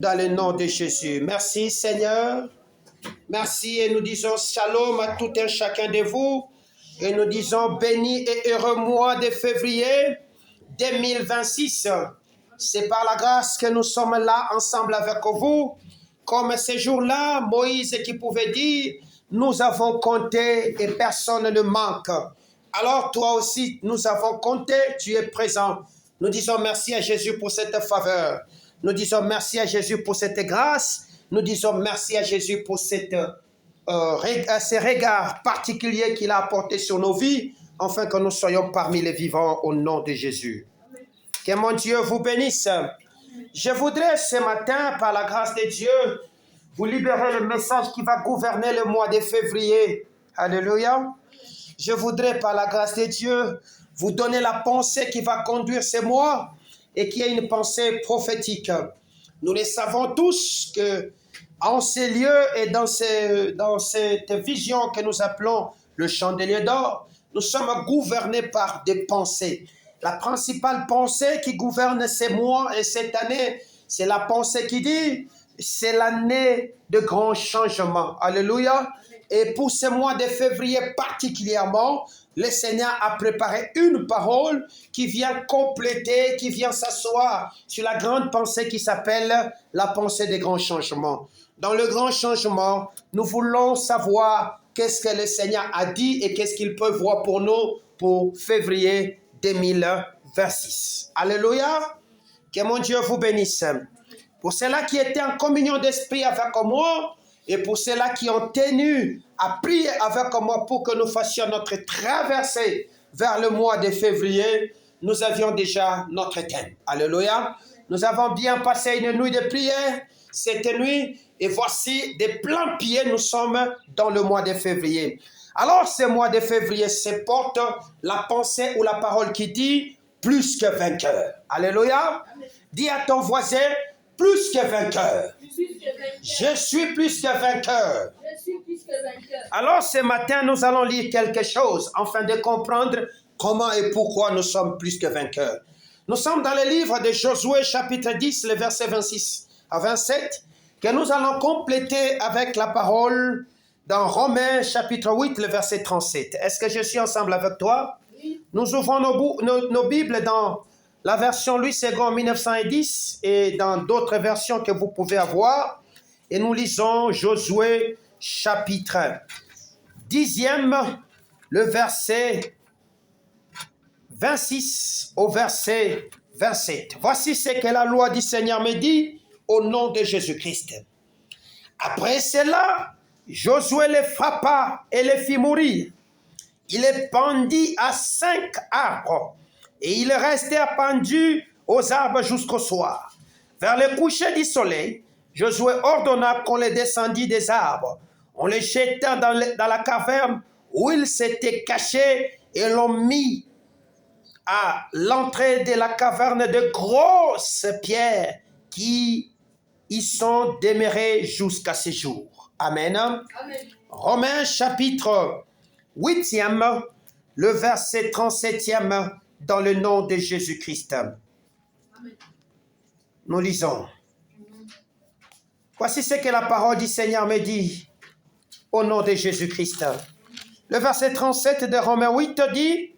Dans le nom de Jésus. Merci Seigneur. Merci et nous disons shalom à tout un chacun de vous. Et nous disons béni et heureux mois de février 2026. C'est par la grâce que nous sommes là ensemble avec vous. Comme ces jours-là, Moïse qui pouvait dire, nous avons compté et personne ne manque. Alors toi aussi, nous avons compté, tu es présent. Nous disons merci à Jésus pour cette faveur. Nous disons merci à Jésus pour cette grâce. Nous disons merci à Jésus pour ces regards particuliers qu'il a apportés sur nos vies, afin que nous soyons parmi les vivants au nom de Jésus. Amen. Que mon Dieu vous bénisse. Je voudrais ce matin, par la grâce de Dieu, vous libérer le message qui va gouverner le mois de février. Alléluia. Je voudrais, par la grâce de Dieu, vous donner la pensée qui va conduire ce mois et qui est une pensée prophétique. Nous le savons tous que en ces lieux et dans cette vision que nous appelons le chandelier d'or, nous sommes gouvernés par des pensées. La principale pensée qui gouverne ces mois et cette année, c'est la pensée qui dit, c'est l'année de grands changements. Alléluia. Et pour ce mois de février particulièrement, le Seigneur a préparé une parole qui vient compléter, qui vient s'asseoir sur la grande pensée qui s'appelle la pensée des grands changements. Dans le grand changement, nous voulons savoir qu'est-ce que le Seigneur a dit et qu'est-ce qu'il peut voir pour nous pour février 2026. Alléluia. Que mon Dieu vous bénisse. Pour ceux-là qui étaient en communion d'esprit avec moi, et pour ceux-là qui ont tenu à prier avec moi pour que nous fassions notre traversée vers le mois de février, nous avions déjà notre thème. Alléluia. Nous avons bien passé une nuit de prière cette nuit et voici des pleins pieds, nous sommes dans le mois de février. Alors ce mois de février se porte la pensée ou la parole qui dit plus que vainqueur. Alléluia. Dis à ton voisin, plus que vainqueur. Je suis plus que vainqueur. Alors ce matin, nous allons lire quelque chose afin de comprendre comment et pourquoi nous sommes plus que vainqueurs. Nous sommes dans le livre de Josué chapitre 10, le verset 26 à 27, que nous allons compléter avec la parole dans Romains chapitre 8, le verset 37. Est-ce que je suis ensemble avec toi? Oui. Nous ouvrons nos Bibles dans la version Louis II 1910 et dans d'autres versions que vous pouvez avoir. Et nous lisons Josué chapitre 10e, le verset 26 au verset 27. Voici ce que la loi du Seigneur me dit au nom de Jésus-Christ. Après cela, Josué les frappa et les fit mourir. Il les pendit à 5 arbres et ils restèrent pendus aux arbres jusqu'au soir. Vers le coucher du soleil, Josué ordonna qu'on les descendit des arbres. On les jeta dans la caverne où ils s'étaient cachés et l'on mit à l'entrée de la caverne de grosses pierres qui y sont demeurées jusqu'à ce jour. Amen. Amen. Romains chapitre 8e, le verset 37e, dans le nom de Jésus-Christ. Amen. Nous lisons. Voici ce que la parole du Seigneur me dit au nom de Jésus-Christ. Le verset 37 de Romains 8 dit,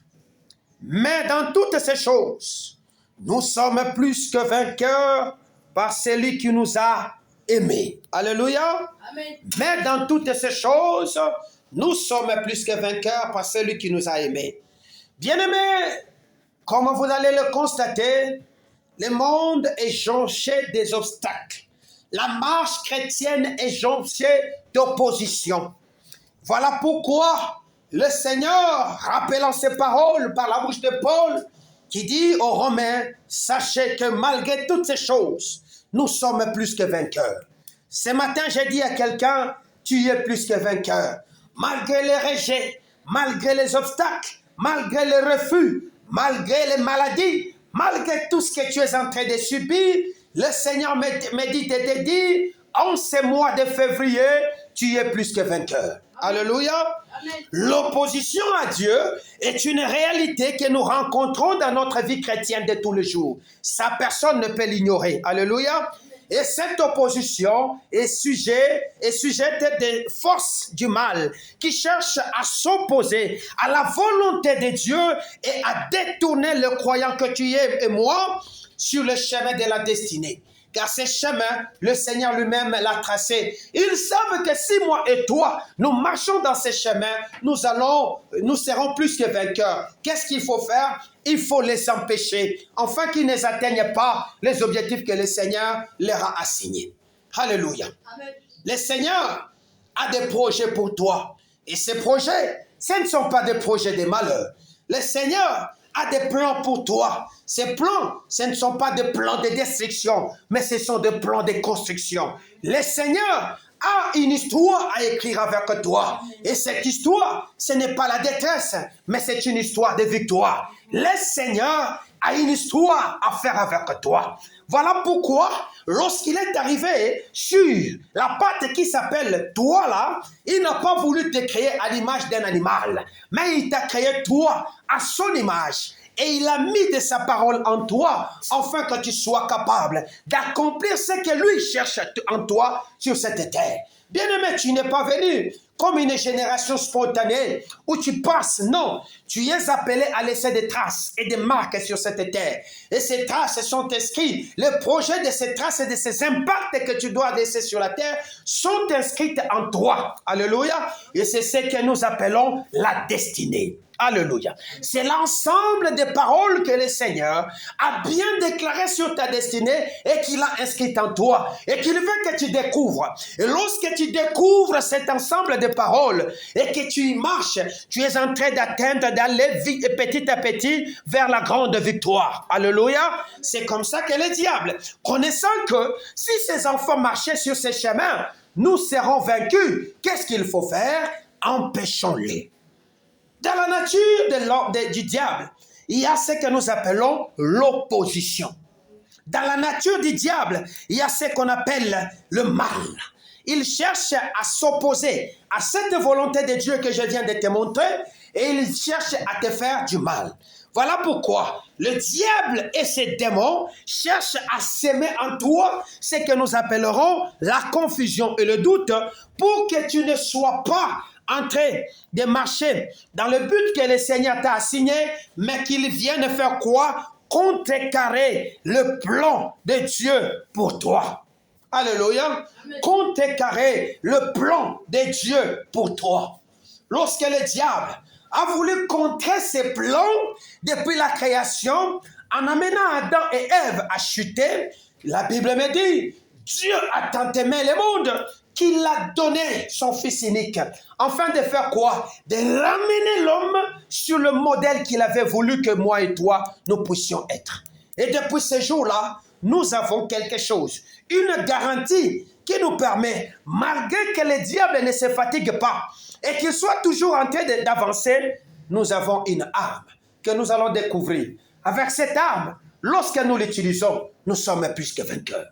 « Mais dans toutes ces choses, nous sommes plus que vainqueurs par celui qui nous a aimés. » Alléluia. Amen. Mais dans toutes ces choses, nous sommes plus que vainqueurs par celui qui nous a aimés. Bien-aimés, comme vous allez le constater, le monde est jonché des obstacles. La marche chrétienne est jonchée d'opposition. Voilà pourquoi le Seigneur, rappelant ses paroles par la bouche de Paul, qui dit aux Romains, sachez que malgré toutes ces choses, nous sommes plus que vainqueurs. Ce matin, j'ai dit à quelqu'un, tu es plus que vainqueur. Malgré les rejets, malgré les obstacles, malgré les refus, malgré les maladies, malgré tout ce que tu es en train de subir, le Seigneur me dit de te dire, en ce mois de février, tu es plus que vainqueur. Alléluia. L'opposition à Dieu est une réalité que nous rencontrons dans notre vie chrétienne de tous les jours. Ça, personne ne peut l'ignorer. Alléluia. Et cette opposition est sujette des forces du mal qui cherchent à s'opposer à la volonté de Dieu et à détourner le croyant que tu es et moi sur le chemin de la destinée. Car ce chemin, le Seigneur lui-même l'a tracé. Ils savent que si moi et toi, nous marchons dans ce chemin, nous serons plus que vainqueurs. Qu'est-ce qu'il faut faire? Il faut les empêcher, afin qu'ils n'atteignent pas les objectifs que le Seigneur leur a assignés. Alléluia. Amen. Le Seigneur a des projets pour toi. Et ces projets, ce ne sont pas des projets de malheur. Le Seigneur a des plans pour toi. Ces plans, ce ne sont pas des plans de destruction, mais ce sont des plans de construction. Le Seigneur a une histoire à écrire avec toi. Et cette histoire, ce n'est pas la détresse, mais c'est une histoire de victoire. Le Seigneur a une histoire à faire avec toi. Voilà pourquoi, lorsqu'il est arrivé sur la patte qui s'appelle toi là, il n'a pas voulu te créer à l'image d'un animal, mais il t'a créé toi à son image. Et il a mis de sa parole en toi, afin que tu sois capable d'accomplir ce que lui cherche en toi sur cette terre. Bien-aimé, tu n'es pas venu comme une génération spontanée où tu passes. Non, tu es appelé à laisser des traces et des marques sur cette terre. Et ces traces sont inscrites. Le projet de ces traces et de ces impacts que tu dois laisser sur la terre sont inscrits en toi. Alléluia. Et c'est ce que nous appelons la destinée. Alléluia. C'est l'ensemble des paroles que le Seigneur a bien déclarées sur ta destinée et qu'il a inscrites en toi et qu'il veut que tu découvres. Et lorsque tu découvres cet ensemble de paroles et que tu y marches, tu es en train d'atteindre, d'aller petit à petit vers la grande victoire. Alléluia. C'est comme ça que le diable, connaissant que si ses enfants marchaient sur ces chemins, nous serons vaincus. Qu'est-ce qu'il faut faire? Empêchons-les. Dans la nature du diable, il y a ce que nous appelons l'opposition. Dans la nature du diable, il y a ce qu'on appelle le mal. Il cherche à s'opposer à cette volonté de Dieu que je viens de te montrer et il cherche à te faire du mal. Voilà pourquoi le diable et ses démons cherchent à s'aimer en toi ce que nous appellerons la confusion et le doute pour que tu ne sois pas en train de marcher dans le but que le Seigneur t'a assigné, mais qu'il vienne faire quoi? Contrecarrer le plan de Dieu pour toi. Alléluia. Contrecarrer le plan de Dieu pour toi. Lorsque le diable a voulu contrer ses plans depuis la création, en amenant Adam et Ève à chuter, la Bible me dit, Dieu a tant aimé le monde qu'il a donné son Fils unique, afin de faire quoi? De ramener l'homme sur le modèle qu'il avait voulu que moi et toi, nous puissions être. Et depuis ce jour-là, nous avons quelque chose, une garantie qui nous permet, malgré que le diable ne se fatigue pas et qu'il soit toujours en train d'avancer, nous avons une arme que nous allons découvrir. Avec cette arme, lorsque nous l'utilisons, nous sommes plus que vainqueurs.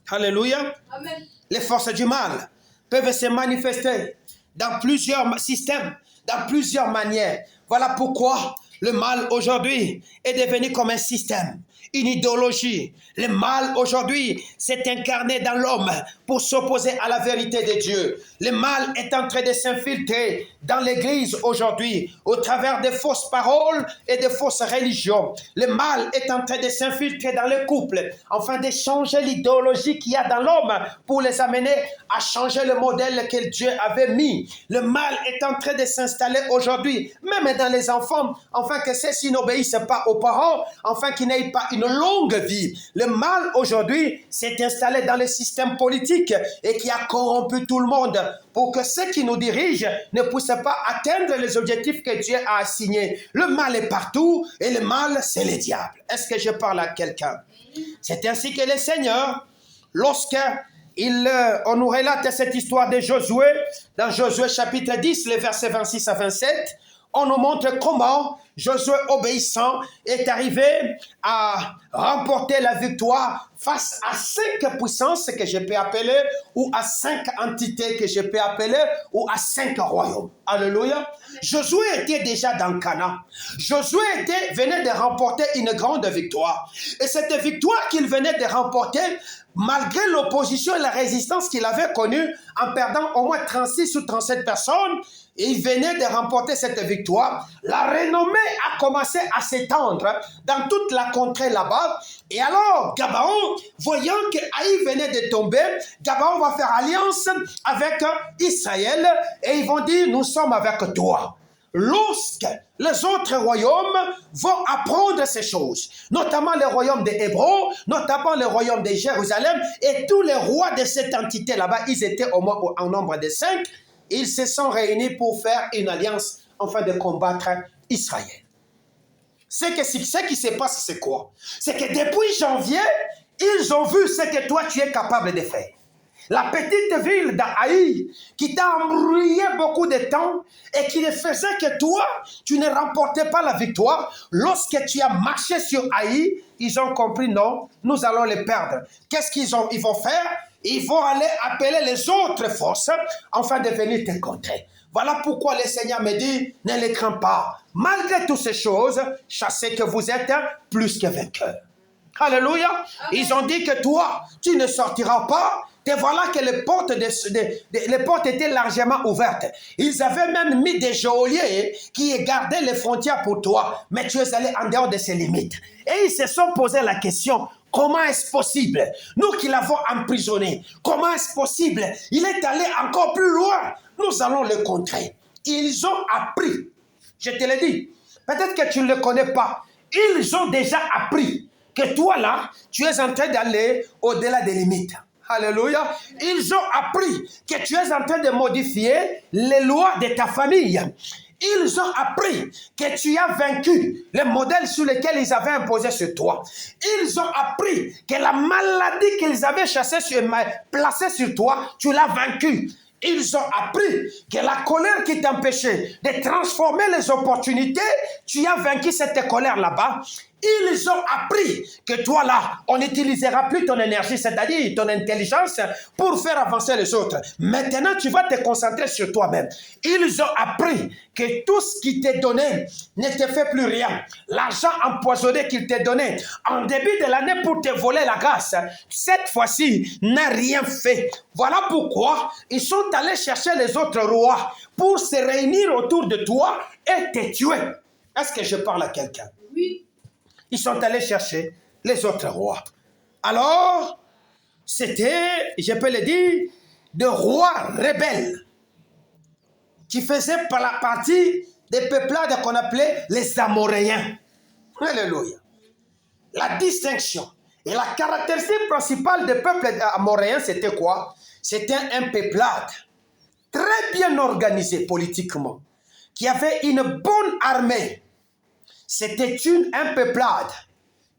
Alléluia. Amen. Les forces du mal peuvent se manifester dans plusieurs systèmes, dans plusieurs manières. Voilà pourquoi le mal aujourd'hui est devenu comme un système, une idéologie. Le mal aujourd'hui s'est incarné dans l'homme pour s'opposer à la vérité de Dieu. Le mal est en train de s'infiltrer dans l'Église aujourd'hui au travers de fausses paroles et de fausses religions. Le mal est en train de s'infiltrer dans les couples afin de changer l'idéologie qu'il y a dans l'homme pour les amener à changer le modèle que Dieu avait mis. Le mal est en train de s'installer aujourd'hui, même dans les enfants, afin que ceux-ci n'obéissent pas aux parents, afin qu'ils n'aient pas une longue vie. Le mal aujourd'hui s'est installé dans le système politique et qui a corrompu tout le monde pour que ceux qui nous dirigent ne puissent pas atteindre les objectifs que Dieu a assignés. Le mal est partout et le mal, c'est le diable. Est-ce que je parle à quelqu'un? C'est ainsi que le Seigneur, on nous relate cette histoire de Josué, dans Josué chapitre 10, les versets 26 à 27, on nous montre comment Josué obéissant est arrivé à remporter la victoire face à 5 puissances que je peux appeler, ou à 5 entités que je peux appeler, ou à 5 royaumes. Alléluia. Josué était déjà dans Canaan. Josué venait de remporter une grande victoire. Et cette victoire qu'il venait de remporter, malgré l'opposition et la résistance qu'il avait connue, en perdant au moins 36 ou 37 personnes, il venait de remporter cette victoire. La renommée a commencé à s'étendre dans toute la contrée là-bas. Et alors, Gabaon, voyant que Haï venait de tomber, Gabaon va faire alliance avec Israël et ils vont dire, nous sommes avec toi. Lorsque les autres royaumes vont apprendre ces choses, notamment le royaume des Hébreux, notamment le royaume de Jérusalem, et tous les rois de cette entité là-bas, ils étaient au moins en nombre de 5, ils se sont réunis pour faire une alliance afin de combattre Israël. Ce qui se passe, c'est quoi? C'est que depuis janvier, ils ont vu ce que toi tu es capable de faire. La petite ville d'Haï qui t'a embrouillé beaucoup de temps et qui ne faisait que toi, tu ne remportais pas la victoire. Lorsque tu as marché sur Haï, ils ont compris, non, nous allons les perdre. Qu'est-ce qu'ils vont faire? Ils vont aller appeler les autres forces afin de venir te contrer. Voilà pourquoi le Seigneur me dit, ne les crains pas. Malgré toutes ces choses, sachez que vous êtes plus que vainqueurs. Alléluia. Amen. Ils ont dit que toi, tu ne sortiras pas. Et voilà que les portes étaient largement ouvertes. Ils avaient même mis des geôliers qui gardaient les frontières pour toi. Mais tu es allé en dehors de ces limites. Et ils se sont posé la question, comment est-ce possible? Nous qui l'avons emprisonné, comment est-ce possible? Il est allé encore plus loin. Nous allons le contrer. Ils ont appris. Je te l'ai dit. Peut-être que tu ne le connais pas. Ils ont déjà appris que toi là, tu es en train d'aller au-delà des limites. Alléluia. Ils ont appris que tu es en train de modifier les lois de ta famille. Ils ont appris que tu as vaincu les modèles sur lesquels ils avaient imposé sur toi. Ils ont appris que la maladie qu'ils avaient placée sur toi, tu l'as vaincue. Ils ont appris que la colère qui t'empêchait de transformer les opportunités, tu as vaincu cette colère là-bas. Ils ont appris que toi là, on n'utilisera plus ton énergie, c'est-à-dire ton intelligence, pour faire avancer les autres. Maintenant, tu vas te concentrer sur toi-même. Ils ont appris que tout ce qui t'est donné ne te fait plus rien. L'argent empoisonné qu'ils t'ont donné en début de l'année pour te voler la grâce, cette fois-ci, n'a rien fait. Voilà pourquoi ils sont allés chercher les autres rois pour se réunir autour de toi et te tuer. Est-ce que je parle à quelqu'un? Oui. Ils sont allés chercher les autres rois. Alors, c'était, je peux le dire, des rois rebelles qui faisaient partie des peuplades qu'on appelait les Amoréens. Alléluia. La distinction et la caractéristique principale des peuples amoréens, c'était quoi? C'était un peuplade très bien organisé politiquement, qui avait une bonne armée. C'était un peuplade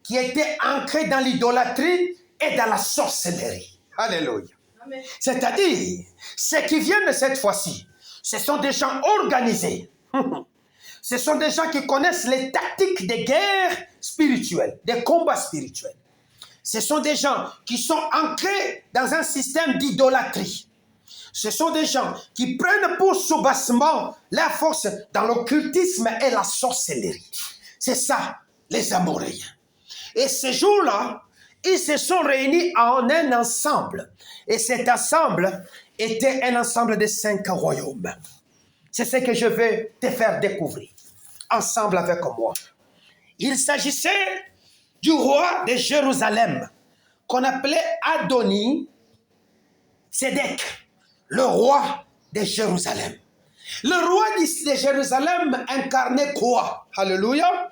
qui était ancré dans l'idolâtrie et dans la sorcellerie. Alléluia. C'est-à-dire, ceux qui viennent cette fois-ci, ce sont des gens organisés. Ce sont des gens qui connaissent les tactiques de guerre spirituelle, des combats spirituels. Ce sont des gens qui sont ancrés dans un système d'idolâtrie. Ce sont des gens qui prennent pour soubassement leur force dans l'occultisme et la sorcellerie. C'est ça, les Amoréens. Et ces jours-là, ils se sont réunis en un ensemble. Et cet ensemble était un ensemble de 5 royaumes. C'est ce que je vais te faire découvrir, ensemble avec moi. Il s'agissait du roi de Jérusalem, qu'on appelait Adoni Sédek, le roi de Jérusalem. Le roi de Jérusalem incarnait quoi? Alléluia.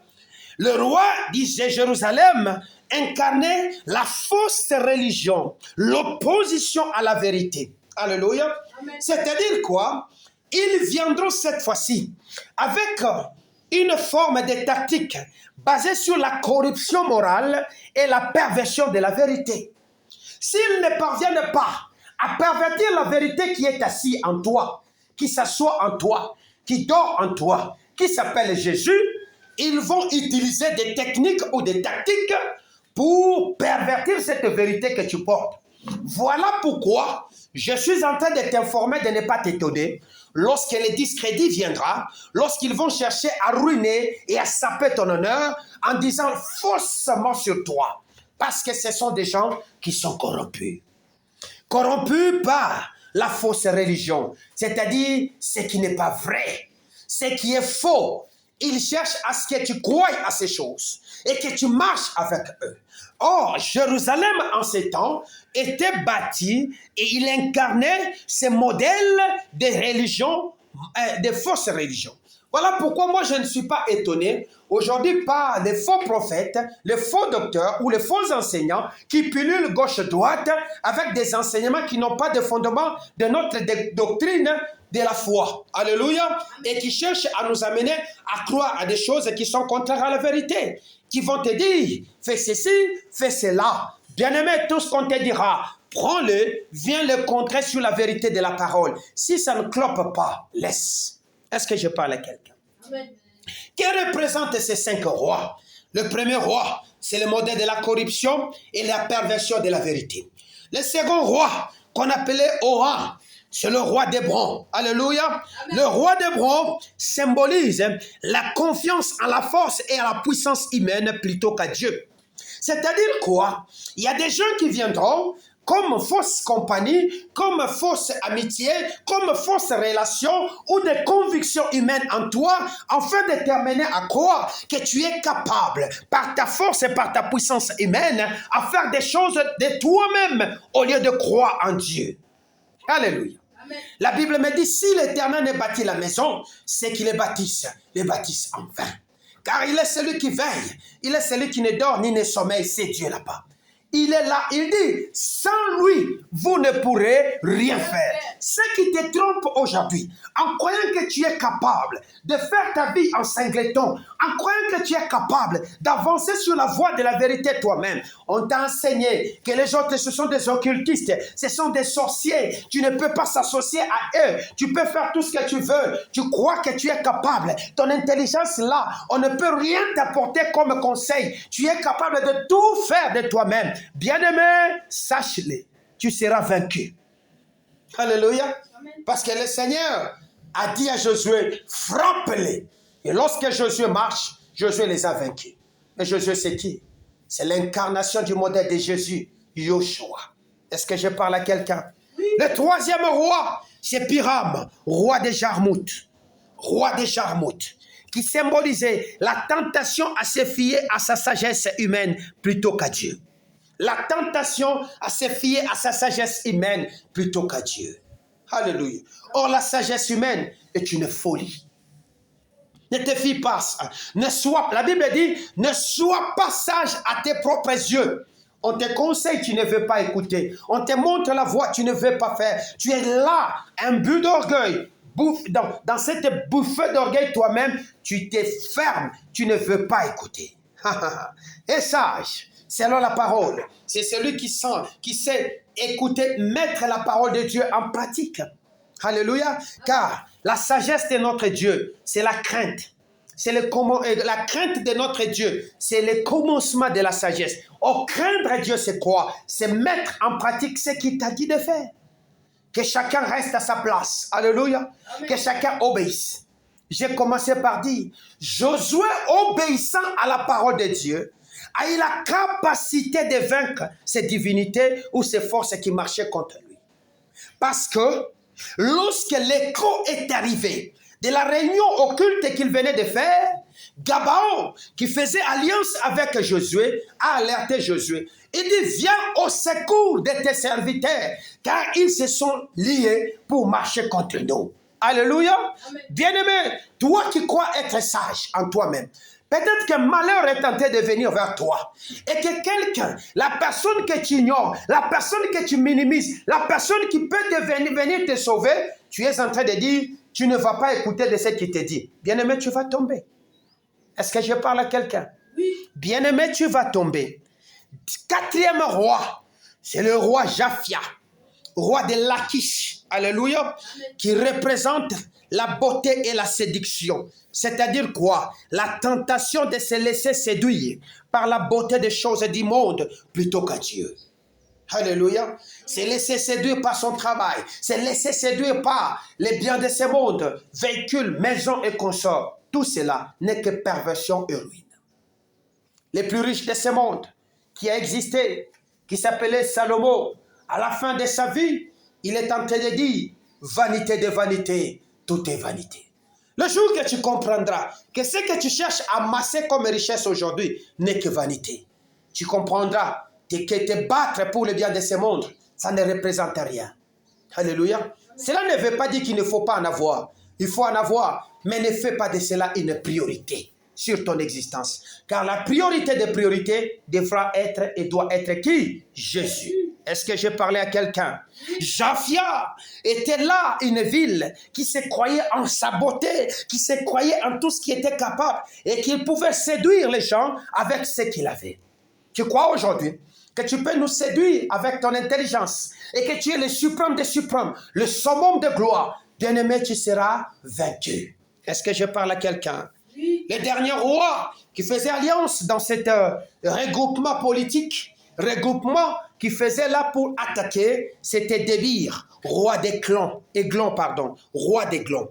Le roi de Jérusalem incarnait la fausse religion, l'opposition à la vérité. Alléluia. C'est-à-dire quoi? Ils viendront cette fois-ci avec une forme de tactique basée sur la corruption morale et la perversion de la vérité. S'ils ne parviennent pas à pervertir la vérité qui est assise en toi, qui s'assoit en toi, qui dort en toi, qui s'appelle Jésus, ils vont utiliser des techniques ou des tactiques pour pervertir cette vérité que tu portes. Voilà pourquoi je suis en train de t'informer de ne pas t'étonner lorsque le discrédit viendra, lorsqu'ils vont chercher à ruiner et à saper ton honneur en disant faussement sur toi. Parce que ce sont des gens qui sont corrompus. Corrompus par la fausse religion, c'est-à-dire ce qui n'est pas vrai, ce qui est faux. Ils cherchent à ce que tu croies à ces choses et que tu marches avec eux. Or, Jérusalem en ces temps était bâtie et il incarnait ce modèle de religion, de fausses religions. Voilà pourquoi moi je ne suis pas étonné aujourd'hui par les faux prophètes, les faux docteurs ou les faux enseignants qui pilulent gauche-droite avec des enseignements qui n'ont pas de fondement de notre doctrine de la foi. Alléluia. Et qui cherchent à nous amener à croire à des choses qui sont contraires à la vérité. Qui vont te dire, fais ceci, fais cela. Bien-aimé, tout ce qu'on te dira, prends-le, viens le contrer sur la vérité de la parole. Si ça ne clope pas, laisse. Est-ce que je parle à quelqu'un? Que représentent ces 5 rois? Le premier roi, c'est le modèle de la corruption et la perversion de la vérité. Le second roi, qu'on appelait Oran, c'est le roi d'Hébron. Alléluia. Amen. Le roi d'Hébron symbolise la confiance en la force et à la puissance humaine plutôt qu'à Dieu. C'est-à-dire quoi? Il y a des gens qui viendront comme fausse compagnie, comme fausse amitié, comme fausse relation ou des convictions humaines en toi, afin de t'amener à croire que tu es capable, par ta force et par ta puissance humaine, à faire des choses de toi-même au lieu de croire en Dieu. Alléluia. Amen. La Bible me dit, si l'Éternel ne bâtit la maison, c'est qu'il les bâtisse en vain. Car il est celui qui veille, il est celui qui ne dort ni ne sommeille, c'est Dieu là-bas. Il est là, il dit, sans lui, vous ne pourrez rien faire. Ce qui te trompe aujourd'hui, en croyant que tu es capable de faire ta vie en singleton, en croyant que tu es capable d'avancer sur la voie de la vérité toi-même, on t'a enseigné que les autres, ce sont des occultistes, ce sont des sorciers, tu ne peux pas s'associer à eux, tu peux faire tout ce que tu veux, tu crois que tu es capable, ton intelligence là, on ne peut rien t'apporter comme conseil, tu es capable de tout faire de toi-même. Bien-aimé, sache-le, tu seras vaincu. Alléluia. Parce que le Seigneur a dit à Josué, frappe-les. Et lorsque Josué marche, Josué les a vaincus. Mais Josué, c'est qui? C'est l'incarnation du modèle de Jésus, Yoshua. Est-ce que je parle à quelqu'un? Oui. Le troisième roi, c'est Piram, roi de Jarmuth. Roi de Jarmuth, qui symbolisait la tentation à se fier à sa sagesse humaine plutôt qu'à Dieu. La tentation à se fier à sa sagesse humaine plutôt qu'à Dieu. Alléluia. Or, la sagesse humaine est une folie. Ne te fie pas. La Bible dit, ne sois pas sage à tes propres yeux. On te conseille, tu ne veux pas écouter. On te montre la voie, tu ne veux pas faire. Tu es là, un but d'orgueil. Dans cette bouffée d'orgueil toi-même, tu te fermes, tu ne veux pas écouter. Et sage, selon la parole, c'est celui qui sait écouter, mettre la parole de Dieu en pratique. Alléluia. Car la sagesse de notre Dieu, c'est la crainte. C'est la crainte de notre Dieu, c'est le commencement de la sagesse. Oh, craindre Dieu, c'est quoi? C'est mettre en pratique ce qu'il t'a dit de faire. Que chacun reste à sa place. Alléluia. Amen. Que chacun obéisse. J'ai commencé par dire, Josué, obéissant à la parole de Dieu, a eu la capacité de vaincre ces divinités ou ces forces qui marchaient contre lui. Parce que lorsque l'écho est arrivé de la réunion occulte qu'il venait de faire, Gabaon, qui faisait alliance avec Josué, a alerté Josué. Il dit, viens au secours de tes serviteurs, car ils se sont liés pour marcher contre nous. Alléluia. Bien-aimé, toi qui crois être sage en toi-même, peut-être qu'un malheur est tenté de venir vers toi. Et que quelqu'un, la personne que tu ignores, la personne que tu minimises, la personne qui peut venir te sauver, tu es en train de dire, tu ne vas pas écouter de ce qu'il te dit. Bien-aimé, tu vas tomber. Est-ce que je parle à quelqu'un? Oui. Bien-aimé, tu vas tomber. 4e roi, c'est le roi Japhia. roi de Lachish, alléluia, qui représente la beauté et la séduction. C'est-à-dire quoi? La tentation de se laisser séduire par la beauté des choses du monde plutôt qu'à Dieu. Alléluia. C'est laisser séduire par son travail. C'est laisser séduire par les biens de ce monde, véhicules, maisons et consorts. Tout cela n'est que perversion et ruine. Les plus riches de ce monde qui a existé, qui s'appelait Salomon, à la fin de sa vie, il est en train de dire, vanité de vanité, tout est vanité. Le jour que tu comprendras que ce que tu cherches à amasser comme richesse aujourd'hui n'est que vanité, tu comprendras que te battre pour le bien de ce monde, ça ne représente rien. Alléluia. Cela ne veut pas dire qu'il ne faut pas en avoir. Il faut en avoir, mais ne fais pas de cela une priorité sur ton existence. Car la priorité des priorités devra être et doit être qui? Jésus. Est-ce que j'ai parlé à quelqu'un? Japhia était là, une ville qui se croyait en sa beauté, qui se croyait en tout ce qui était capable et qui pouvait séduire les gens avec ce qu'il avait. Tu crois aujourd'hui que tu peux nous séduire avec ton intelligence et que tu es le suprême des suprêmes, le summum de gloire? Bien-aimé, tu seras vaincu. Est-ce que je parle à quelqu'un? Les derniers rois qui faisaient alliance dans cet regroupement politique, regroupement qui faisait là pour attaquer, c'était Débir, roi d'Églon, roi d'Églon.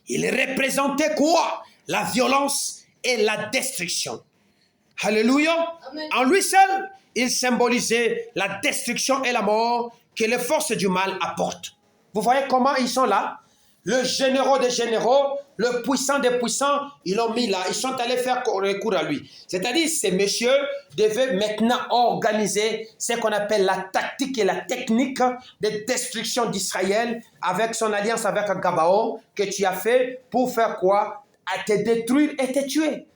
Il représentait quoi? La violence et la destruction. Alléluia. Amen. En lui seul, il symbolisait la destruction et la mort que les forces du mal apportent. Vous voyez comment ils sont là? Le généraux des généraux, le puissant des puissants, ils l'ont mis là. Ils sont allés faire recours à lui. C'est-à-dire, ces messieurs devaient maintenant organiser ce qu'on appelle la tactique et la technique de destruction d'Israël avec son alliance avec Gabaon que tu as fait pour faire quoi? À te détruire et te tuer.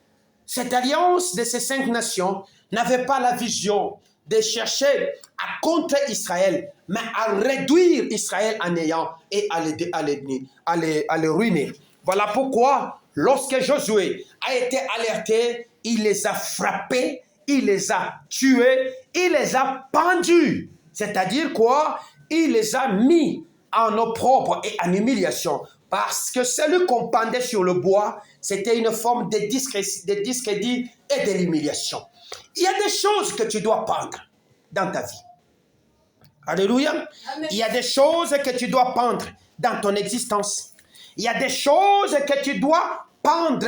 Cette alliance de ces 5 nations n'avait pas la vision de chercher à contrer Israël, mais à réduire Israël en néant et à les ruiner. Voilà pourquoi, lorsque Josué a été alerté, il les a frappés, il les a tués, il les a pendus. C'est-à-dire quoi? Il les a mis en opprobre et en humiliation. Parce que celui qu'on pendait sur le bois, c'était une forme de discrédit et de l'humiliation. Il y a des choses que tu dois pendre dans ta vie. Alléluia. Amen. Il y a des choses que tu dois pendre dans ton existence. Il y a des choses que tu dois pendre.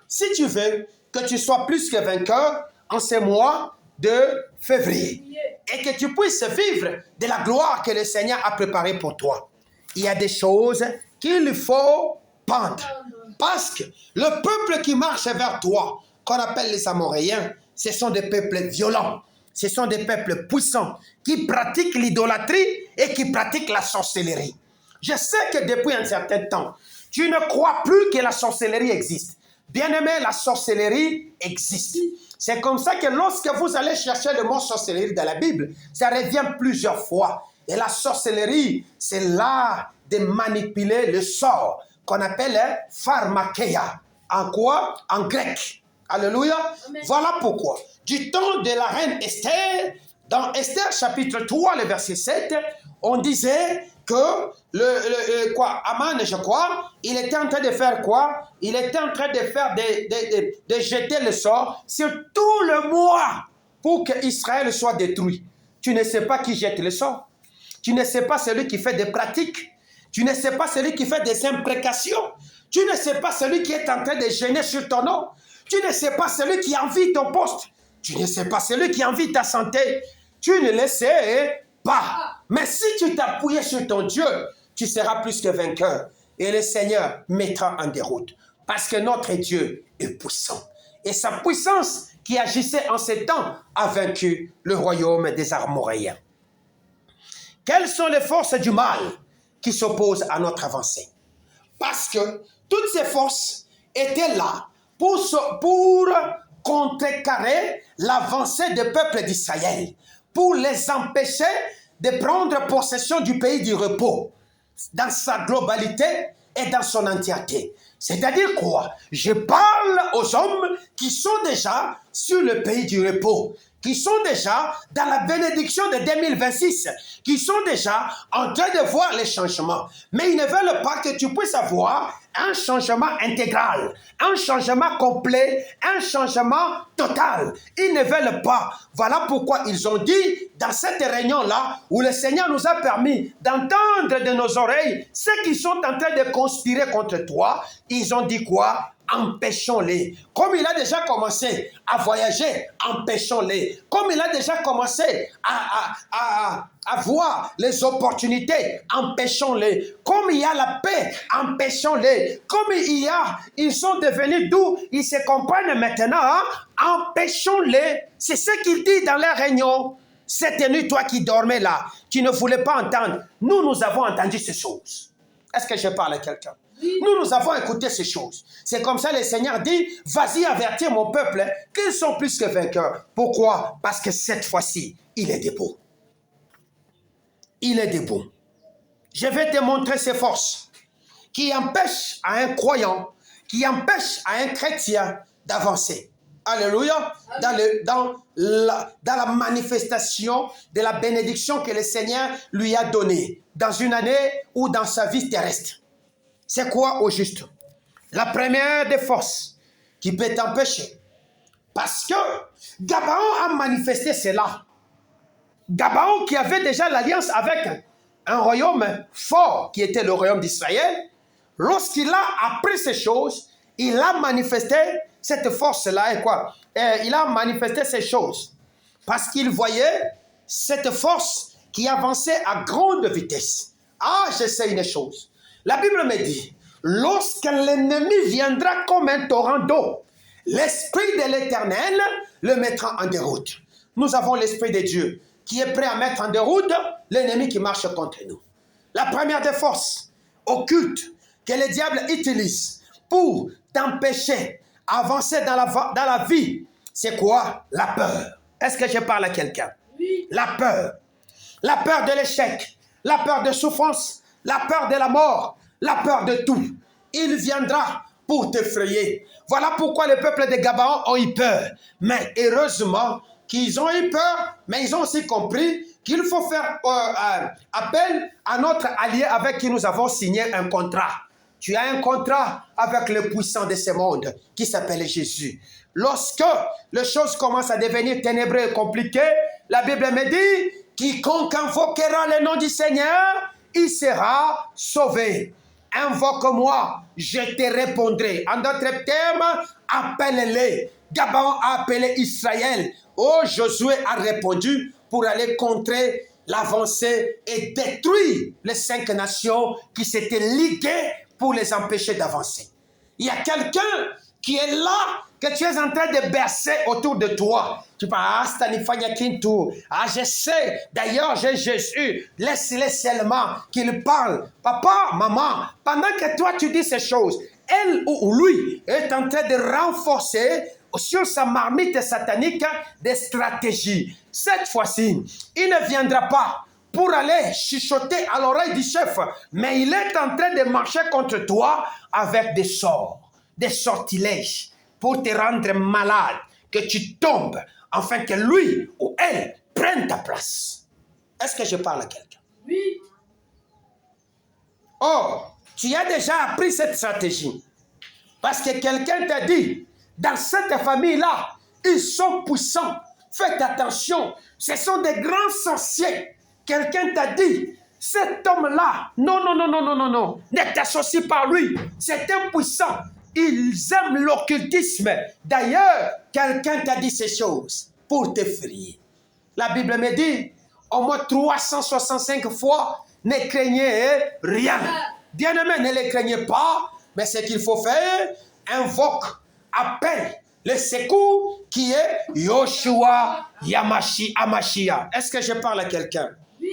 Si tu veux que tu sois plus que vainqueur en ce mois de février et que tu puisses vivre de la gloire que le Seigneur a préparée pour toi, il y a des choses qu'il faut pendre. Parce que le peuple qui marche vers toi, qu'on appelle les Amoréens, ce sont des peuples violents. Ce sont des peuples puissants qui pratiquent l'idolâtrie et qui pratiquent la sorcellerie. Je sais que depuis un certain temps, tu ne crois plus que la sorcellerie existe. Bien-aimé, la sorcellerie existe. C'est comme ça que lorsque vous allez chercher le mot sorcellerie dans la Bible, ça revient plusieurs fois. Et la sorcellerie, c'est l'art de manipuler le sort qu'on appelle pharmakeia. En quoi? En grec. Alléluia. Amen. Voilà pourquoi, du temps de la reine Esther, dans Esther chapitre 3, le verset 7, on disait que Aman, je crois, il était en train de faire quoi? Il était en train de faire de jeter le sort sur tout le mois pour que Israël soit détruit. Tu ne sais pas qui jette le sort. Tu ne sais pas celui qui fait des pratiques. Tu ne sais pas celui qui fait des imprécations. Tu ne sais pas celui qui est en train de gêner sur ton nom. Tu ne sais pas celui qui envie ton poste. Tu ne sais pas celui qui envie ta santé. Tu ne le sais pas. Mais si tu t'appuies sur ton Dieu, tu seras plus que vainqueur. Et le Seigneur mettra en déroute. Parce que notre Dieu est puissant. Et sa puissance qui agissait en ces temps a vaincu le royaume des Amoréens. Quelles sont les forces du mal qui s'opposent à notre avancée? Parce que toutes ces forces étaient là pour contrecarrer l'avancée des peuples d'Israël, pour les empêcher de prendre possession du pays du repos, dans sa globalité et dans son entièreté. C'est-à-dire quoi? Je parle aux hommes qui sont déjà sur le pays du repos, qui sont déjà dans la bénédiction de 2026, qui sont déjà en train de voir les changements. Mais ils ne veulent pas que tu puisses avoir un changement intégral, un changement complet, un changement total. Ils ne veulent pas. Voilà pourquoi ils ont dit dans cette réunion-là, où le Seigneur nous a permis d'entendre de nos oreilles ceux qui sont en train de conspirer contre toi, ils ont dit quoi? Empêchons-les. Comme il a déjà commencé à voyager, empêchons-les. Comme il a déjà commencé à voir les opportunités, empêchons-les. Comme il y a la paix, empêchons-les. Comme ils sont devenus doux, ils se comprennent maintenant, hein? Empêchons-les. C'est ce qu'il dit dans la réunion. Cette nuit, toi qui dormais là, qui ne voulais pas entendre, nous avons entendu ces choses. Est-ce que je parle à quelqu'un? Nous avons écouté ces choses. C'est comme ça le Seigneur dit, vas-y avertir mon peuple qu'ils sont plus que vainqueurs. Pourquoi? Parce que cette fois-ci, il est debout. Il est debout. Je vais te montrer ses forces qui empêchent à un croyant, qui empêchent à un chrétien d'avancer. Alléluia. Dans la manifestation de la bénédiction que le Seigneur lui a donnée dans une année ou dans sa vie terrestre. C'est quoi au juste? La première des forces qui peut t'empêcher. Parce que Gabaon a manifesté cela. Gabaon qui avait déjà l'alliance avec un royaume fort qui était le royaume d'Israël, lorsqu'il a appris ces choses, il a manifesté cette force-là et quoi? Il a manifesté ces choses parce qu'il voyait cette force qui avançait à grande vitesse. Ah, je sais une chose. La Bible me dit, lorsque l'ennemi viendra comme un torrent d'eau, l'Esprit de l'Éternel le mettra en déroute. Nous avons l'Esprit de Dieu qui est prêt à mettre en déroute l'ennemi qui marche contre nous. La première des forces occultes que le diable utilise pour t'empêcher d'avancer dans la vie, c'est quoi? La peur. Est-ce que je parle à quelqu'un? Oui. La peur. La peur de l'échec, la peur de souffrance, la peur de la mort, la peur de tout. Il viendra pour t'effrayer. Voilà pourquoi le peuple de Gabaon ont eu peur. Mais heureusement qu'ils ont eu peur, mais ils ont aussi compris qu'il faut faire appel à notre allié avec qui nous avons signé un contrat. Tu as un contrat avec le puissant de ce monde qui s'appelle Jésus. Lorsque les choses commencent à devenir ténébreuses et compliquées, la Bible me dit, quiconque invoquera le nom du Seigneur, il sera sauvé. Invoque-moi, je te répondrai. En d'autres termes, appelle-les. Gabaon a appelé Israël. Oh, Josué a répondu pour aller contrer l'avancée et détruire les 5 nations qui s'étaient liguées pour les empêcher d'avancer. Il y a quelqu'un qui est là, que tu es en train de bercer autour de toi. Tu parles, je sais, d'ailleurs j'ai Jésus, laisse-les seulement qu'il parle. Papa, maman, pendant que toi tu dis ces choses, elle ou lui est en train de renforcer sur sa marmite satanique des stratégies. Cette fois-ci, il ne viendra pas pour aller chuchoter à l'oreille du chef, mais il est en train de marcher contre toi avec des sorts, des sortilèges, pour te rendre malade, que tu tombes, afin que lui ou elle prenne ta place. Est-ce que je parle à quelqu'un? Oui. Oh, tu as déjà appris cette stratégie. Parce que quelqu'un t'a dit, dans cette famille-là, ils sont puissants. Faites attention, ce sont des grands sorciers. Quelqu'un t'a dit, cet homme-là, non, ne t'associe pas à lui. C'est un puissant. Ils aiment l'occultisme. D'ailleurs, quelqu'un t'a dit ces choses pour t'effrayer. La Bible me dit, au moins 365 fois, ne craignez rien. Bien-aimé, ne les craignez pas, mais ce qu'il faut faire, invoque, appelle le secours qui est Yoshua Amashia. Est-ce que je parle à quelqu'un? Oui.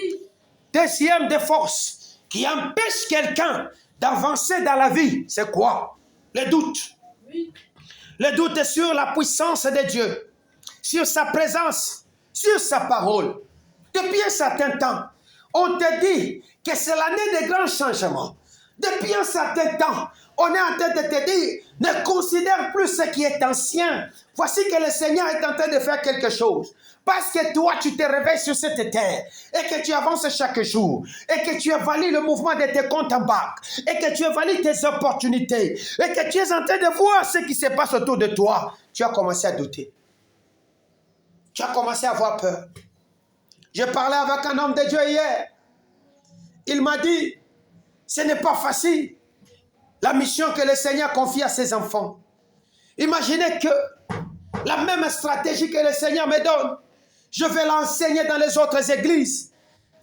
Deuxième des forces qui empêche quelqu'un d'avancer dans la vie, c'est quoi? Le doute. Oui. Le doute est sur la puissance de Dieu, sur sa présence, sur sa parole. Depuis un certain temps, on te dit que c'est l'année des grands changements. Depuis un certain temps, on est en train de te dire, ne considère plus ce qui est ancien. Voici que le Seigneur est en train de faire quelque chose. Parce que toi, tu te réveilles sur cette terre et que tu avances chaque jour et que tu évalues le mouvement de tes comptes en banque et que tu évalues tes opportunités et que tu es en train de voir ce qui se passe autour de toi, tu as commencé à douter. Tu as commencé à avoir peur. J'ai parlé avec un homme de Dieu hier. Il m'a dit, ce n'est pas facile, la mission que le Seigneur confie à ses enfants. Imaginez que la même stratégie que le Seigneur me donne, je vais l'enseigner dans les autres églises.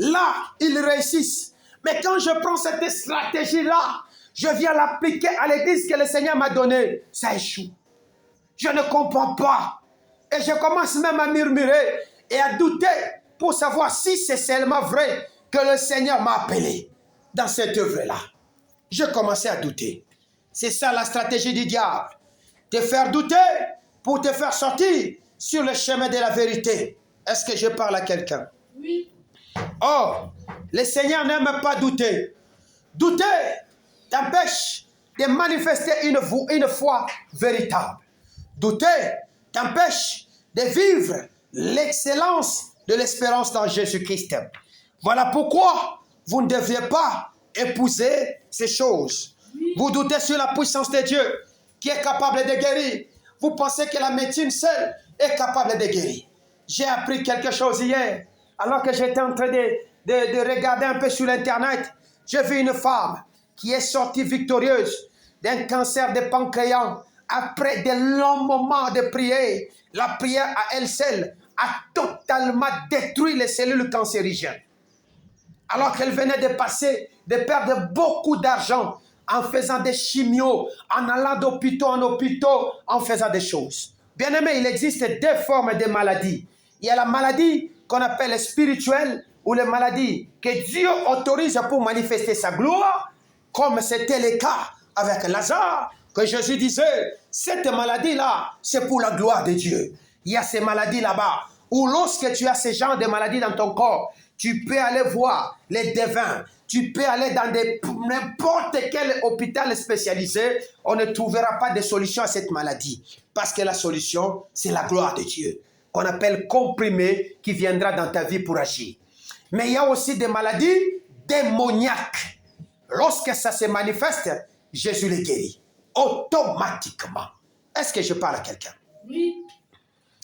Là, ils réussissent. Mais quand je prends cette stratégie-là, je viens l'appliquer à l'église que le Seigneur m'a donnée, ça échoue. Je ne comprends pas. Et je commence même à murmurer et à douter pour savoir si c'est seulement vrai que le Seigneur m'a appelé dans cette œuvre-là. Je commençais à douter. C'est ça la stratégie du diable. Te faire douter pour te faire sortir sur le chemin de la vérité. Est-ce que je parle à quelqu'un? Oui. Oh, le Seigneur n'aime pas douter. Douter t'empêche de manifester une foi véritable. Douter t'empêche de vivre l'excellence de l'espérance dans Jésus-Christ. Voilà pourquoi vous ne deviez pas épouser ces choses. Vous doutez sur la puissance de Dieu qui est capable de guérir. Vous pensez que la médecine seule est capable de guérir. J'ai appris quelque chose hier, alors que j'étais en train de regarder un peu sur l'internet. J'ai vu une femme qui est sortie victorieuse d'un cancer de pancréas après de longs moments de prière. La prière à elle seule a totalement détruit les cellules cancérigènes. Alors qu'elle venait de perdre beaucoup d'argent en faisant des chimios, en allant d'hôpitaux en hôpitaux, en faisant des choses. Bien aimé, il existe deux formes de maladies. Il y a la maladie qu'on appelle spirituelle ou les maladies que Dieu autorise pour manifester sa gloire, comme c'était le cas avec Lazare, que Jésus disait, cette maladie-là, c'est pour la gloire de Dieu. Il y a ces maladies là-bas, où lorsque tu as ce genre de maladies dans ton corps, tu peux aller voir les devins, tu peux aller dans n'importe quel hôpital spécialisé, on ne trouvera pas de solution à cette maladie. Parce que la solution, c'est la gloire de Dieu, qu'on appelle comprimé, qui viendra dans ta vie pour agir. Mais il y a aussi des maladies démoniaques. Lorsque ça se manifeste, Jésus les guérit automatiquement. Est-ce que je parle à quelqu'un? Oui.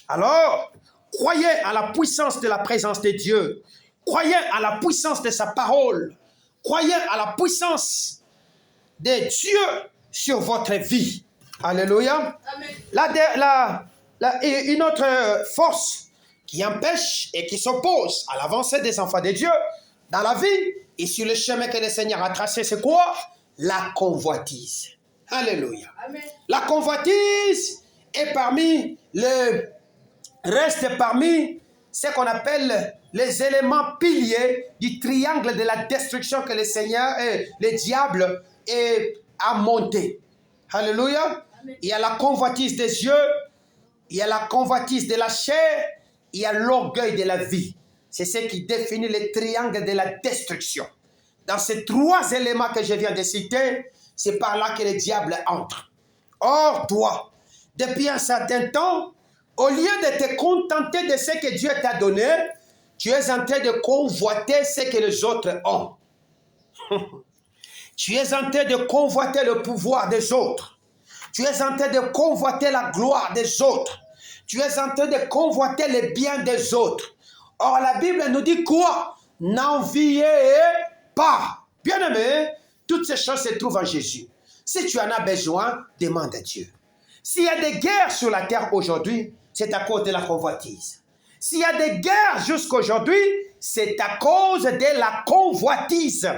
Alors, croyez à la puissance de la présence de Dieu. Croyez à la puissance de sa parole. Croyez à la puissance de Dieu sur votre vie. Alléluia. Amen. Une autre force qui empêche et qui s'oppose à l'avancée des enfants de Dieu dans la vie et sur le chemin que le Seigneur a tracé, c'est quoi? La convoitise. Alléluia. Amen. La convoitise est reste parmi ce qu'on appelle les éléments piliers du triangle de la destruction que le Seigneur et le diable a monté. Alléluia. Amen. Il y a la convoitise des yeux, il y a la convoitise de la chair, il y a l'orgueil de la vie. C'est ce qui définit le triangle de la destruction. Dans ces trois éléments que je viens de citer, c'est par là que le diable entre. Or, toi, depuis un certain temps, au lieu de te contenter de ce que Dieu t'a donné, tu es en train de convoiter ce que les autres ont. Tu es en train de convoiter le pouvoir des autres. Tu es en train de convoiter la gloire des autres. Tu es en train de convoiter les biens des autres. Or, la Bible nous dit quoi? N'enviez pas. Bien aimé, toutes ces choses se trouvent en Jésus. Si tu en as besoin, demande à Dieu. S'il y a des guerres sur la terre aujourd'hui, c'est à cause de la convoitise. S'il y a des guerres jusqu'aujourd'hui, c'est à cause de la convoitise.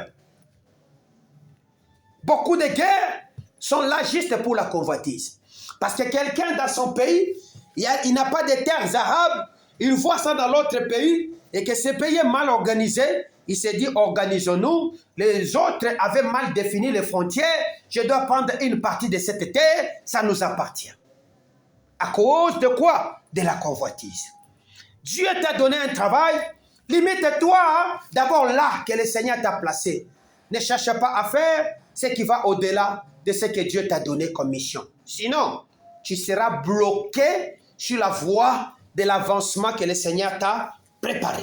Beaucoup de guerres sont là juste pour la convoitise. Parce que quelqu'un dans son pays, il n'a pas de terres arabes, il voit ça dans l'autre pays, et que ce pays est mal organisé, il s'est dit, organisons-nous. Les autres avaient mal défini les frontières, je dois prendre une partie de cette terre, ça nous appartient. À cause de quoi? De la convoitise. Dieu t'a donné un travail, limite-toi d'abord là que le Seigneur t'a placé. Ne cherche pas à faire ce qui va au-delà de ce que Dieu t'a donné comme mission. Sinon, tu seras bloqué sur la voie de l'avancement que le Seigneur t'a préparé.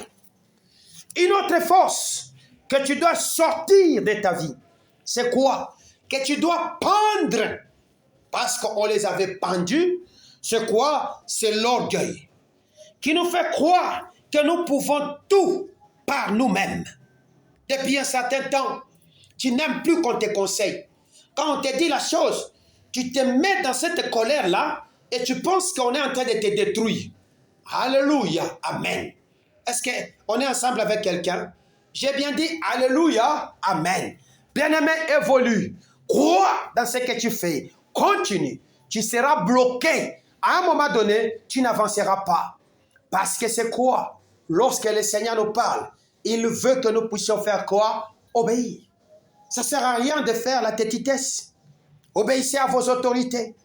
Une autre force que tu dois sortir de ta vie, c'est quoi? Que tu dois pendre, parce qu'on les avait pendus. C'est quoi? C'est l'orgueil qui nous fait croire que nous pouvons tout par nous-mêmes. Depuis un certain temps, tu n'aimes plus qu'on te conseille. Quand on te dit la chose, tu te mets dans cette colère-là et tu penses qu'on est en train de te détruire. Alléluia, amen. Est-ce qu'on est ensemble avec quelqu'un? J'ai bien dit Alléluia, amen. Bien-aimé, évolue. Crois dans ce que tu fais. Continue. Tu seras bloqué. À un moment donné, tu n'avanceras pas. Parce que c'est quoi? Lorsque le Seigneur nous parle, il veut que nous puissions faire quoi? Obéir. Ça ne sert à rien de faire la tétitesse. Obéissez à vos autorités.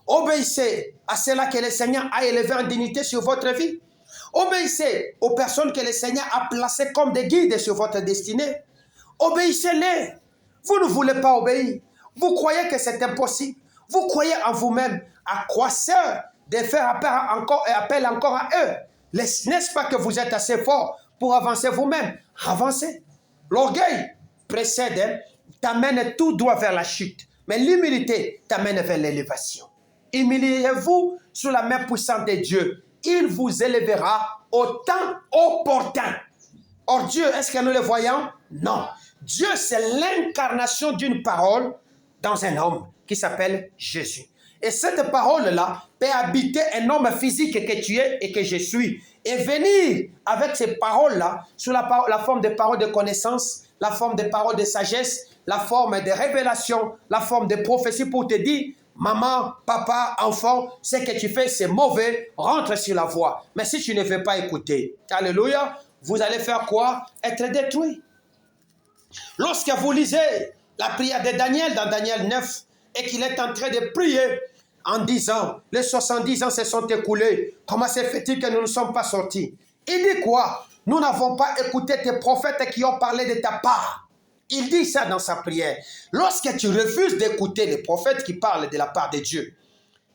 Obéissez à cela que le Seigneur a élevé en dignité sur votre vie. Obéissez aux personnes que le Seigneur a placées comme des guides sur votre destinée. Obéissez-les. Vous ne voulez pas obéir. Vous croyez que c'est impossible. Vous croyez en vous-même. À quoi sert de faire appel encore à eux? N'est-ce pas que vous êtes assez fort pour avancer vous-même? Avancez. L'orgueil précède, t'amène tout droit vers la chute. Mais l'humilité t'amène vers l'élévation. Humiliez-vous sous la main puissante de Dieu. Il vous élèvera au temps opportun. Or Dieu, est-ce que nous le voyons? Non. Dieu, c'est l'incarnation d'une parole dans un homme qui s'appelle Jésus. Et cette parole-là peut habiter un homme physique que tu es et que je suis. Et venir avec ces paroles-là sous la forme de paroles de connaissance, la forme de paroles de sagesse, la forme de révélation, la forme de prophétie pour te dire, maman, papa, enfant, ce que tu fais, c'est mauvais, rentre sur la voie. Mais si tu ne veux pas écouter, alléluia, vous allez faire quoi? Être détruit. Lorsque vous lisez la prière de Daniel dans Daniel 9 et qu'il est en train de prier en disant, les 70 ans se sont écoulés, comment se fait-il que nous ne sommes pas sortis? Il dit quoi? Nous n'avons pas écouté tes prophètes qui ont parlé de ta part. Il dit ça dans sa prière. Lorsque tu refuses d'écouter les prophètes qui parlent de la part de Dieu,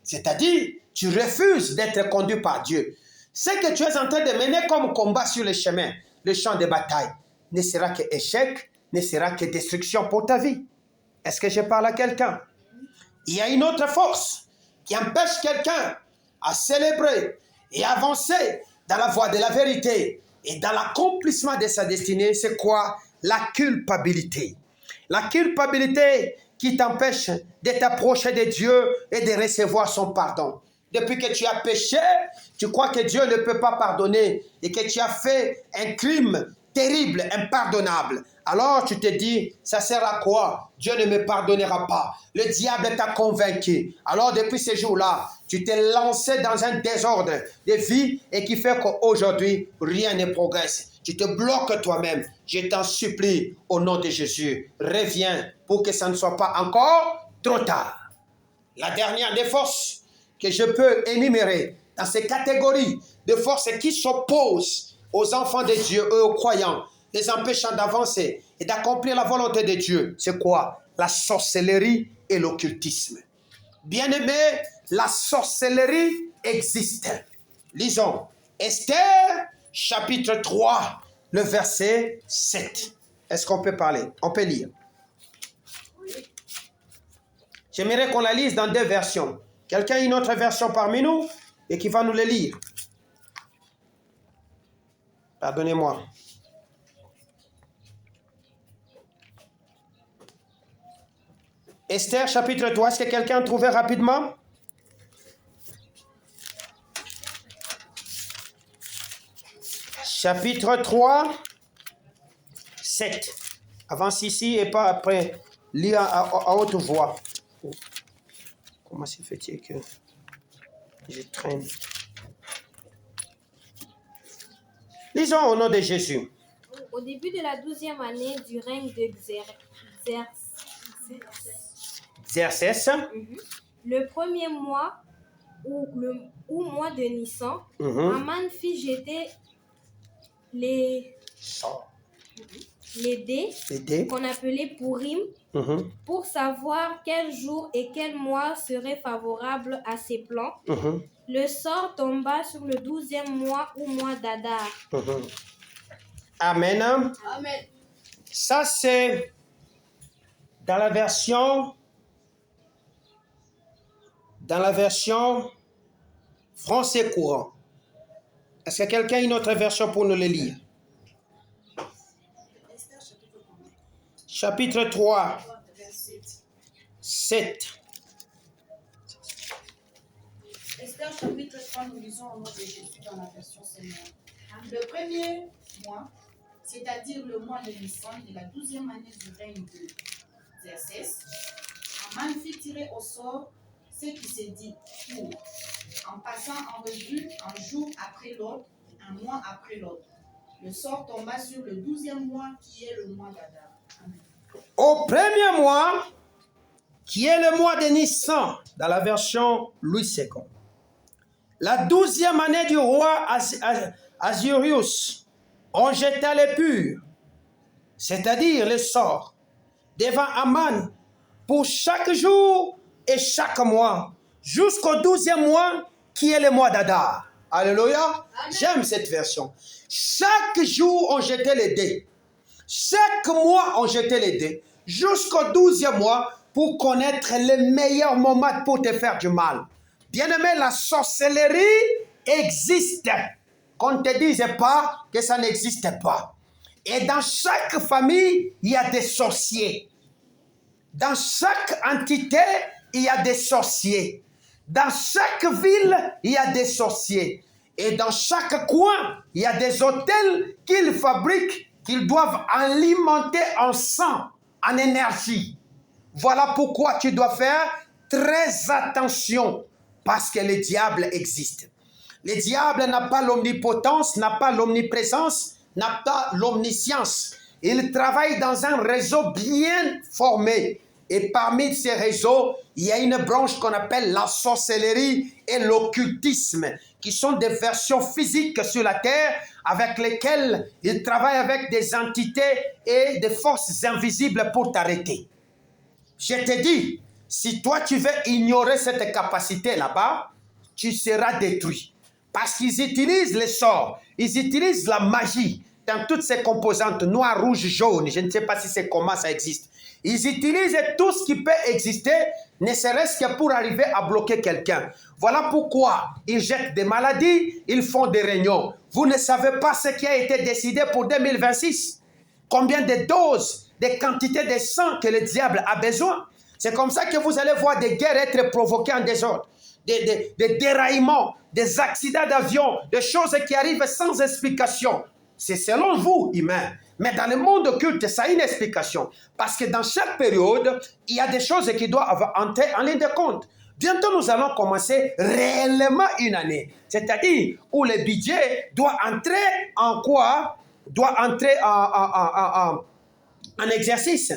c'est-à-dire, tu refuses d'être conduit par Dieu, ce que tu es en train de mener comme combat sur le chemin, le champ de bataille, ne sera que échec, ne sera que destruction pour ta vie. Est-ce que je parle à quelqu'un? Il y a une autre force qui empêche quelqu'un à célébrer et avancer dans la voie de la vérité et dans l'accomplissement de sa destinée. C'est quoi? La culpabilité. La culpabilité qui t'empêche de t'approcher de Dieu et de recevoir son pardon. Depuis que tu as péché, tu crois que Dieu ne peut pas pardonner et que tu as fait un crime terrible, impardonnable. Alors tu te dis, ça sert à quoi? Dieu ne me pardonnera pas. Le diable t'a convaincu. Alors depuis ce jour-là, tu t'es lancé dans un désordre de vie et qui fait qu'aujourd'hui, rien ne progresse. Tu te bloques toi-même. Je t'en supplie, au nom de Jésus, reviens pour que ça ne soit pas encore trop tard. La dernière des forces que je peux énumérer dans ces catégories de forces qui s'opposent aux enfants de Dieu et aux croyants, les empêchant d'avancer et d'accomplir la volonté de Dieu, c'est quoi? La sorcellerie et l'occultisme. Bien-aimé, la sorcellerie existe. Lisons Esther, chapitre 3, le verset 7. Est-ce qu'on peut parler? On peut lire. J'aimerais qu'on la lise dans 2 versions. Quelqu'un a une autre version parmi nous et qui va nous le lire? Pardonnez-moi. Esther, chapitre 3, est-ce que quelqu'un a trouvé rapidement? Chapitre 3, 7. Avance ici et pas après. Lis à haute voix. Comment se fait-il que je traîne? Lisons au nom de Jésus. Au début de la 12e année du règne de Xerxès. Le premier mois, ou mois de Nissan, Haman fit jeter les les dés, qu'on appelait Pourim, pour savoir quel jour et quel mois serait favorable à ses plans. Le sort tomba sur le 12e mois ou mois d'Adar. Amen. Amen. Ça, c'est dans la version français courant. Est-ce que quelqu'un a une autre version pour nous le lire? Chapitre 3, 7. Esther chapitre 3, nous lisons au nom de Jésus dans la version Seigneur. Le premier mois, c'est-à-dire le mois de Nissan de la 12e année du règne de Xerxès, Aman fit tirer au sort ce qui s'est dit pour, en passant en revue un jour après l'autre, un mois après l'autre. Le sort tomba sur le 12e mois qui est le mois d'Adar. Amen. Au premier mois, qui est le mois de Nissan, dans la version Louis II, la 12e année du roi Azurius, on jeta les purs, c'est-à-dire les sorts, devant Aman pour chaque jour et chaque mois, jusqu'au 12e mois, qui est le mois d'Adar. Alléluia. J'aime cette version. Chaque jour, on jetait les dés. Chaque mois, on jetait les dés. Jusqu'au 12e mois, pour connaître les meilleurs moments pour te faire du mal. Bien-aimé, la sorcellerie existe. Qu'on ne te dise pas que ça n'existe pas. Et dans chaque famille, il y a des sorciers. Dans chaque entité, il y a des sorciers. Dans chaque ville, il y a des sorciers. Et dans chaque coin, il y a des hôtels qu'ils fabriquent, qu'ils doivent alimenter en sang, en énergie. Voilà pourquoi tu dois faire très attention, parce que le diable existe. Le diable n'a pas l'omnipotence, n'a pas l'omniprésence, n'a pas l'omniscience. Il travaille dans un réseau bien formé. Et parmi ces réseaux, il y a une branche qu'on appelle la sorcellerie et l'occultisme, qui sont des versions physiques sur la terre avec lesquelles il travaille avec des entités et des forces invisibles pour t'arrêter. Je te dis, si toi tu veux ignorer cette capacité là-bas, tu seras détruit. Parce qu'ils utilisent les sorts, ils utilisent la magie dans toutes ces composantes, noir, rouge, jaune, je ne sais pas si c'est comment ça existe. Ils utilisent tout ce qui peut exister, ne serait-ce que pour arriver à bloquer quelqu'un. Voilà pourquoi ils jettent des maladies, ils font des réunions. Vous ne savez pas ce qui a été décidé pour 2026. Combien de doses, de quantités de sang que le diable a besoin. C'est comme ça que vous allez voir des guerres être provoquées en désordre. Des déraillements, des accidents d'avion, des choses qui arrivent sans explication. C'est selon vous, humains. Mais dans le monde occulte, ça a une explication. Parce que dans chaque période, il y a des choses qui doivent entrer en ligne de compte. Bientôt, nous allons commencer réellement une année. C'est-à-dire où le budget doit entrer en quoi? Doit entrer en exercice.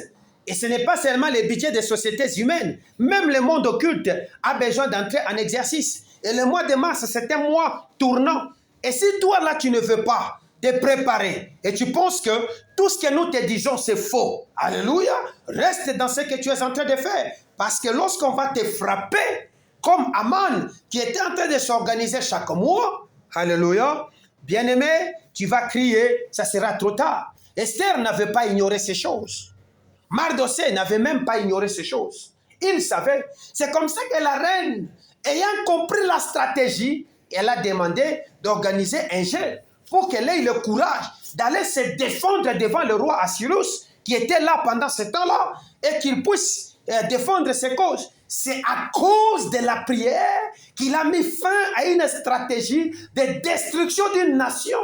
Et ce n'est pas seulement le budget des sociétés humaines. Même le monde occulte a besoin d'entrer en exercice. Et le mois de mars, c'est un mois tournant. Et si toi, là, tu ne veux pas te préparer et tu penses que tout ce que nous te disons, c'est faux, alléluia, reste dans ce que tu es en train de faire. Parce que lorsqu'on va te frapper, comme Aman, qui était en train de s'organiser chaque mois, alléluia, bien-aimé, tu vas crier, ça sera trop tard. Esther n'avait pas ignoré ces choses. Mardochée n'avait même pas ignoré ces choses. Il savait. C'est comme ça que la reine, ayant compris la stratégie, elle a demandé d'organiser un jeu pour qu'elle ait le courage d'aller se défendre devant le roi Assuérus, qui était là pendant ce temps-là, et qu'il puisse défendre ses causes. C'est à cause de la prière qu'il a mis fin à une stratégie de destruction d'une nation.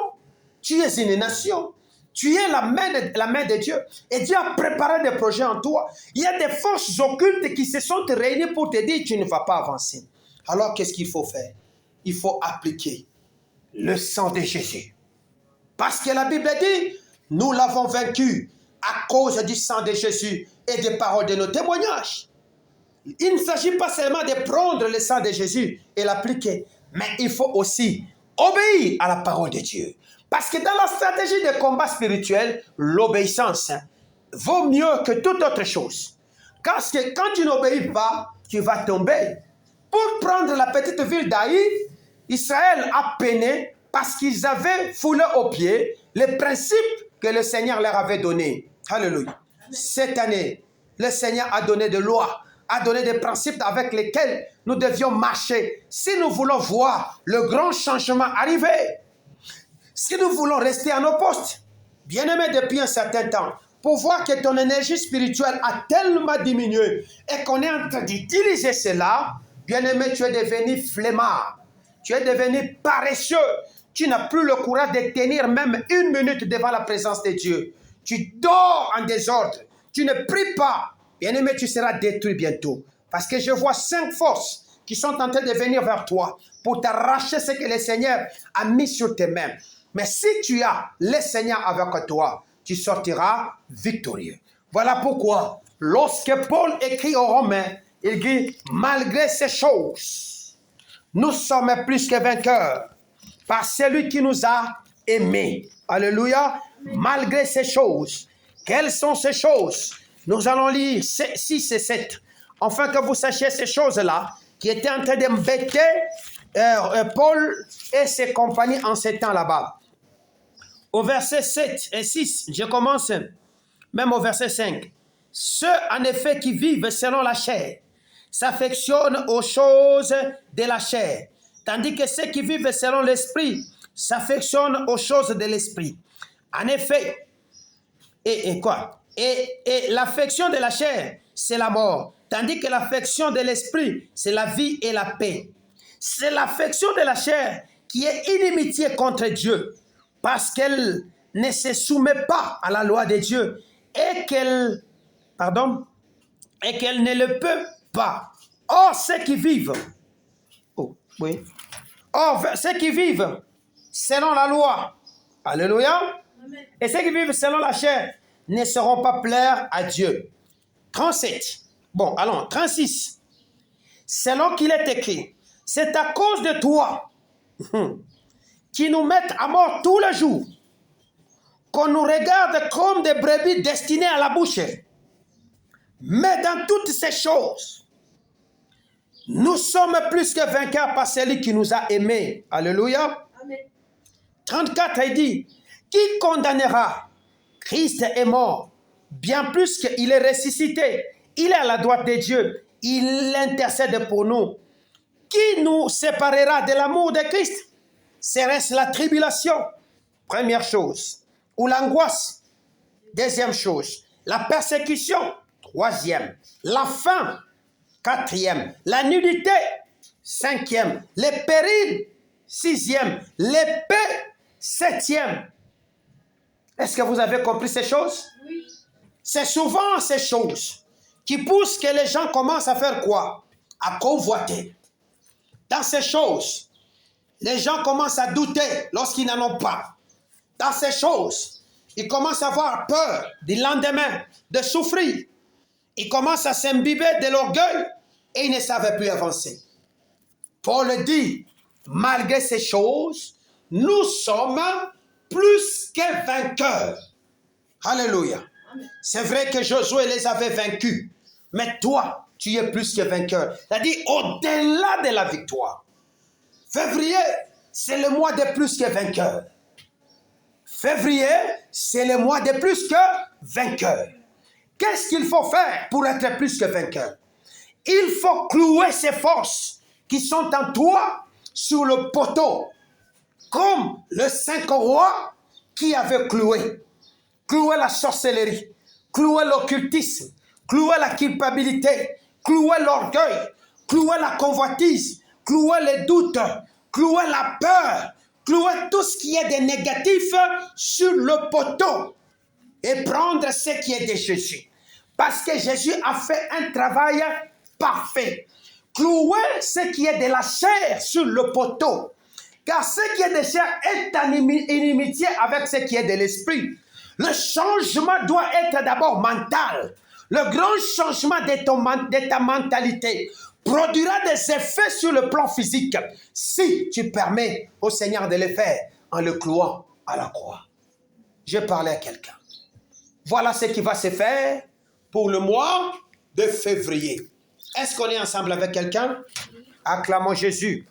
Tu es une nation. Tu es la main de Dieu. Et Dieu a préparé des projets en toi. Il y a des forces occultes qui se sont réunies pour te dire tu ne vas pas avancer. Alors qu'est-ce qu'il faut faire? Il faut appliquer le sang de Jésus. Parce que la Bible dit, nous l'avons vaincu à cause du sang de Jésus et des paroles de nos témoignages. Il ne s'agit pas seulement de prendre le sang de Jésus et l'appliquer, mais il faut aussi obéir à la parole de Dieu. Parce que dans la stratégie de combat spirituel, l'obéissance vaut mieux que toute autre chose. Parce que quand tu n'obéis pas, tu vas tomber. Pour prendre la petite ville d'Aï, Israël a peiné parce qu'ils avaient foulé aux pieds les principes que le Seigneur leur avait donnés. Alléluia. Cette année, le Seigneur a donné des lois, a donné des principes avec lesquels nous devions marcher si nous voulons voir le grand changement arriver. Si nous voulons rester à nos postes, bien-aimés depuis un certain temps, pour voir que ton énergie spirituelle a tellement diminué et qu'on est en train d'utiliser cela, bien-aimé, tu es devenu flemmard, tu es devenu paresseux, tu n'as plus le courage de tenir même une minute devant la présence de Dieu. Tu dors en désordre, tu ne pries pas. Bien-aimé, tu seras détruit bientôt. Parce que je vois 5 forces qui sont en train de venir vers toi pour t'arracher ce que le Seigneur a mis sur tes mains. Mais si tu as le Seigneur avec toi, tu sortiras victorieux. Voilà pourquoi, lorsque Paul écrit aux Romains, il dit, malgré ces choses, nous sommes plus que vainqueurs par celui qui nous a aimés. Alléluia. Malgré ces choses. Quelles sont ces choses? Nous allons lire 6 et 7. Afin que vous sachiez ces choses-là qui étaient en train d'embêter Paul et ses compagnons en ces temps là-bas. Au verset 7 et 6, je commence même au verset 5. Ceux en effet qui vivent selon la chair s'affectionnent aux choses de la chair, tandis que ceux qui vivent selon l'esprit s'affectionnent aux choses de l'esprit. En effet, et l'affection de la chair, c'est la mort, tandis que l'affection de l'esprit, c'est la vie et la paix. C'est l'affection de la chair qui est inimitié contre Dieu, parce qu'elle ne se soumet pas à la loi de Dieu et qu'elle ne le peut pas. Or, ceux qui vivent, ceux qui vivent selon la loi, alléluia, et ceux qui vivent selon la chair ne seront pas plaire à Dieu. 37. Bon, allons, 36. Selon qu'il est écrit, c'est à cause de toi qui nous mettent à mort tous les jours, qu'on nous regarde comme des brebis destinées à la boucherie. Mais dans toutes ces choses, nous sommes plus que vainqueurs par celui qui nous a aimés. Alléluia. Amen. 34, il dit, qui condamnera? Christ est mort, bien plus qu'il est ressuscité. Il est à la droite de Dieu. Il intercède pour nous. Qui nous séparera de l'amour de Christ? Serait-ce la tribulation? Première chose. Ou l'angoisse? Deuxième chose. La persécution? Troisième. La faim? Quatrième. La nudité? Cinquième. Les périls? Sixième. L'épée? Septième. Est-ce que vous avez compris ces choses? Oui. C'est souvent ces choses qui poussent que les gens commencent à faire quoi? À convoiter. Dans ces choses, les gens commencent à douter lorsqu'ils n'en ont pas. Dans ces choses, ils commencent à avoir peur du lendemain, de souffrir. Ils commencent à s'imbiber de l'orgueil et ils ne savent plus avancer. Paul dit, malgré ces choses, nous sommes plus que vainqueurs. Alléluia. C'est vrai que Josué les avait vaincus, mais toi, tu es plus que vainqueur. C'est-à-dire au-delà de la victoire. Février, c'est le mois de plus que vainqueur. Février, c'est le mois de plus que vainqueur. Qu'est-ce qu'il faut faire pour être plus que vainqueur? Il faut clouer ces forces qui sont en toi sur le poteau, comme le 5 rois qui avait cloué la sorcellerie, cloué l'occultisme, cloué la culpabilité, cloué l'orgueil, cloué la convoitise, cloué les doutes, cloué la peur, cloué tout ce qui est de négatif sur le poteau et prendre ce qui est de Jésus. Parce que Jésus a fait un travail parfait. Clouer ce qui est de la chair sur le poteau. Car ce qui est de chair est en inimitié avec ce qui est de l'esprit. Le changement doit être d'abord mental. Le grand changement de ta mentalité produira des effets sur le plan physique si tu permets au Seigneur de le faire en le clouant à la croix. Je parlais à quelqu'un. Voilà ce qui va se faire pour le mois de février. Est-ce qu'on est ensemble avec quelqu'un? Acclamons Jésus.